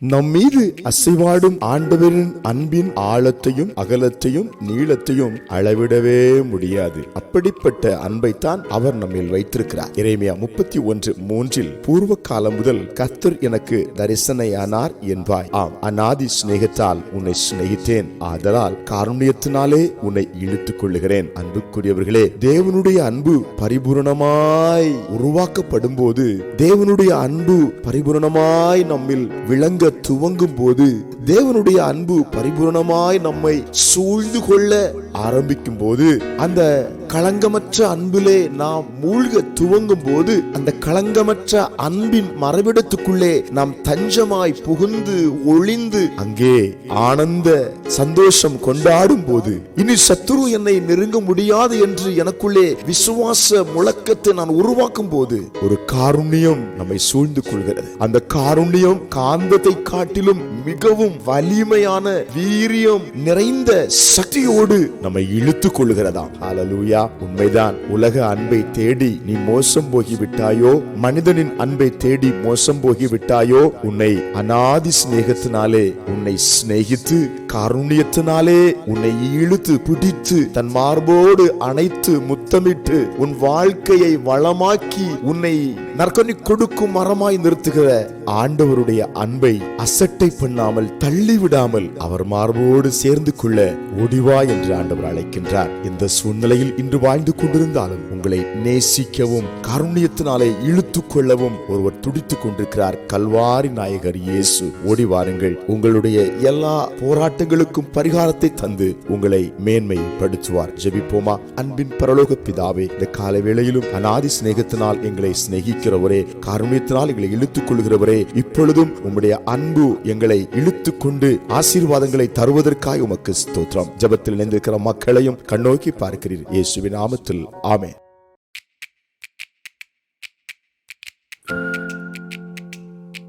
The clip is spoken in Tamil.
நம் மீது அசைவாடும் ஆண்டவரின் அன்பின் ஆழத்தையும் அகலத்தையும் நீளத்தையும் அளவிடவே முடியாது. அப்படிப்பட்ட அன்பைத்தான் அவர் நம்மில் வைத்திருக்கிறார். எரேமியா 31:3 பூர்வ காலம் முதல் கர்த்தர் எனக்கு தரிசனையானார் என்பாய். ஆம், அநாதி சிநேகத்தால் உன்னை சிநேகித்தேன், ஆதலால் காருண்யத்தினாலே உன்னை இழுத்துக் கொள்ளுகிறேன். அன்புக்குரியவர்களே, தேவனுடைய அன்பு பரிபூரணமாய் உருவாக்கப்படும் போது, தேவனுடைய அன்பு பரிபூரணமாய் நம்மில் விளங்க துவங்கும் போது, தேவனுடைய அன்பு பரிபூரணமாய் நம்மை சூழ்ந்து கொள்ள ஆரம்பிக்கும் போது, அந்த களங்கமற்ற அன்பிலே நாம் மூழ்க துவங்கும் போது, அந்த களங்கமற்ற அன்பின் மறைவிடத்துக்குள்ளே நாம் தஞ்சமாய் புகுந்து ஒளிந்து அங்கே ஆனந்த சந்தோஷம் கொண்டாடும் போது, இனி சத்துரு என்னை நெருங்க முடியாது என்று எனக்குள்ளே விசுவாச முழக்கத்தை நான் உருவாக்கும் போது, ஒரு காருண்யம் நம்மை சூழ்ந்து கொள்கிறது. அந்த காருண்யம் காந்தத்தை காட்டிலும் மிகவும் வலிமையான வீரியம் நிறைந்த சக்தியோடு நம்மை இழுத்துக் கொள்கிறதாம். ஹல்லேலூயா. உண்மைதான். உலக அன்பை தேடி நீ மோசம் போகிவிட்டாயோ, மனிதனின் அன்பை தேடி மோசம் போகிவிட்டாயோ, உன்னை அநாதி சிநேகத்தினாலே உன்னை சிநேகித்து காருண்யத்தினாலே உன்னை இழுத்து பிடித்து தன் மார்போடு அணைத்து முத்தமிட்டு உன் வாழ்க்கையை வளமாக்கி உன்னை நற்கனி கொடுக்கும் மரமாய் நிறுத்துகிற ஆண்டவருடைய அன்பை அசட்டை பண்ணாமல் தள்ளிவிடாமல் அவர் மார்போடு சேர்ந்து கொள்ள ஓடிவா என்று ஆண்டவர் அழைக்கின்றார். இந்த சூழ்நிலையில் இன்று வாழ்ந்து கொண்டிருந்தாலும் உங்களை நேசிக்கவும் காருண்யத்தினாலே இழுத்துக் கொள்ளவும் ஒருவர் துடித்துக் கொண்டிருக்கிறார். கல்வாரி நாயகர் இயேசு. ஓடி வாருங்கள். உங்களுடைய எல்லா போராட்டங்களுக்கும் பரிகாரத்தை தந்து உங்களை மேன்மைப்படுத்துவார். ஜெபிப்போமா. அன்பின் பரலோக பிதாவே, இந்த காலை வேளையிலும் அநாதி சிநேகத்தினால் எங்களை சிநேகிக்கிறவரே, காருண்யத்தினால் எங்களை இழுத்துக் கொள்கிறவரே, இப்பொழுதும் உம்முடைய அன்பு எங்களை இழுத்துக் கொண்டு ஆசீர்வாதங்களை தருவதற்காக உமக்கு ஸ்தோத்திரம். ஜெபத்தில் இணைந்திருக்கிற மக்களையும் கண்ணோக்கி பார்க்கிறீர். இயேசுவின் நாமத்தில் ஆமென்.